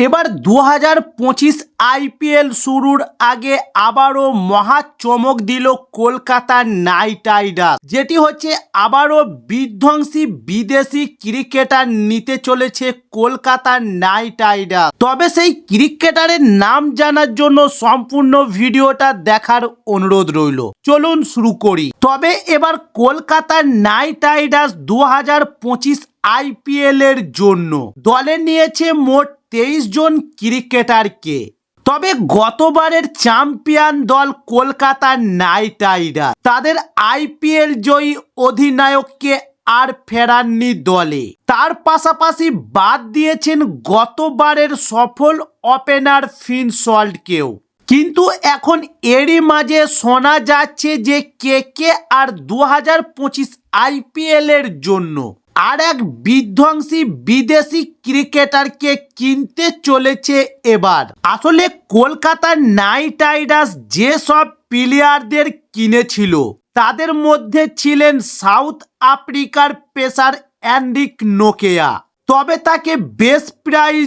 এবার 2025 আইপিএল শুরুর আগে আবারও মহা চমক দিল কলকাতা নাইট রাইডার্স, যেটি হচ্ছে আবারও বিধ্বংসী বিদেশি ক্রিকেটার নিতে চলেছে কলকাতা নাইট রাইডার্স। তবে সেই ক্রিকেটারের নাম জানার জন্য সম্পূর্ণ ভিডিওটা দেখার অনুরোধ রইল। চলুন শুরু করি। তবে এবার কলকাতা নাইট রাইডার্স 2025 আইপিএল এর জন্য দলে নিয়েছে মোট 23 জন ক্রিকেটারকে। তবে গতবারের চ্যাম্পিয়ন দল কলকাতা নাইট রাইডার্স তাদের আইপিএল জয়ী অধিনায়ককে আর ফেরাননি দলে। তার পাশাপাশি বাদ দিয়েছেন গতবারের সফল ওপেনার ফিন সল্টকেও। কিন্তু এখন এরই মাঝে শোনা যাচ্ছে যে কেকেআর 2025 আইপিএল এর জন্য আর এক বিধ্বংসী বিদেশি ক্রিকেটারকে কিনতে চলেছে এবার। আসলে কলকাতা নাইট রাইডার্স যেসব প্লেয়ারদের কিনেছিল তাদের মধ্যে ছিলেন সাউথ আফ্রিকার পেসার এন্ড্রিক নোকেয়া। তবে তাকে বেশ প্রাইস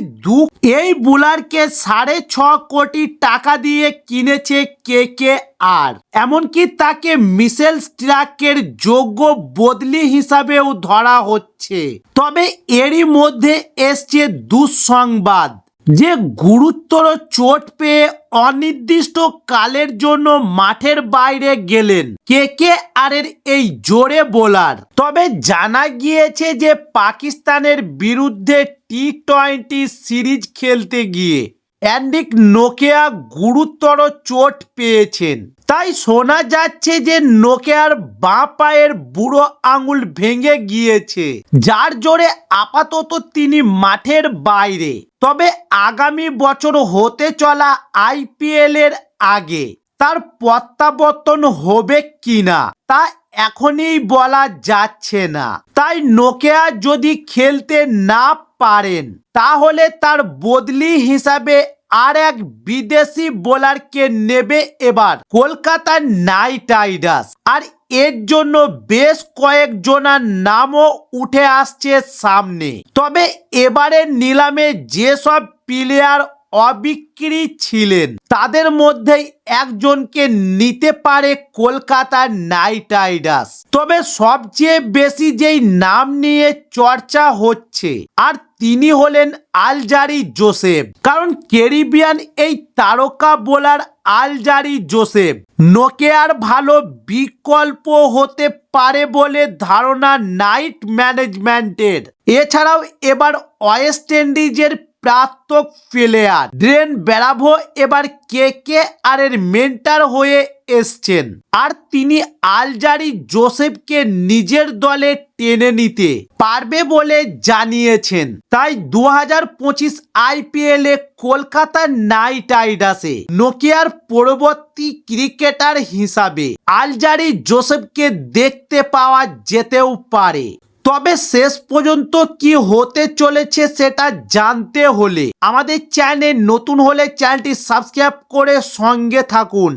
এই বোলারকে 6.5 কোটি টাকা দিয়ে কিনেছে কেকেআর। এমনকি তাকে মিশেল স্টার্কের যোগ্য বদলি হিসাবেও ধরা হচ্ছে। তবে এরই মধ্যে এসছে দুঃসংবাদ যে গুরুতর চোট পেয়ে অনির্দিষ্ট কালের জন্য মাঠের বাইরে গেলেন কেকেআর এর এই জোরে বোলার। তবে জানা গিয়েছে যে পাকিস্তানের বিরুদ্ধে টি-20 সিরিজ খেলতে গিয়ে এন্ড্রিক নোকেয়া গুরুতর চোট পেয়েছেন। তাই শোনা যাচ্ছে যে নোকেয়ার বাঁ পায়ের বুড়ো আঙুল ভেঙে গিয়েছে, যার জোরে আপাতত তিনি মাঠের বাইরে। তবে আগামী বছর হতে চলা আইপিএল এর আগে তার প্রত্যাবর্তন হবে কিনা তা এখনই বলা যাচ্ছে না। তাই নোকেয়া যদি খেলতে না পারেন তাহলে তার বদলি হিসাবে আর এক বিদেশি বোলারকে নেবে এবার কলকাতা নাইট রাইডার্স। আর এর জন্য বেশ কয়েকজনের নামও উঠে আসছে সামনে। তবে এবারের নিলামে যেসব প্লেয়ার অবিক্রি ছিলেন তাদের মধ্যেই একজনকে নিতে পারে কলকাতা নাইট রাইডার্স। তবে সবচেয়ে বেশি যেই নাম নিয়ে চর্চা হচ্ছে আর তিনি হলেন আলজারি জোসেফ। কারণ ক্যারিবিয়ান এই তারকা বোলার আলজারি জোসেফ নোকেয়ার ভালো বিকল্প হতে পারে বলে ধারণা নাইট ম্যানেজমেন্টের। এছাড়াও এবার ওয়েস্ট ইন্ডিজের প্রাক্তন প্লেয়ার ড্রেন ব্রাভো এবার কেকেআর এর মেন্টর হয়ে এসছেন। আর তিনি আলজারি জোসেফকে নিজের দলে টেনে নিতে পারবে বলে জানিয়েছেন। তাই 2025 আইপিএল এ কলকাতা নাইট রাইডার্সে নোকিয়ার পরবর্তী ক্রিকেটার হিসাবে আলজারি জোসেফকে দেখতে পাওয়া যেতেও পারে। তবে শেষ পর্যন্ত কি হতে চলেছে সেটা জানতে হলে আমাদের চ্যানেলে নতুন হলে চ্যানেলটি সাবস্ক্রাইব করে সঙ্গে থাকুন।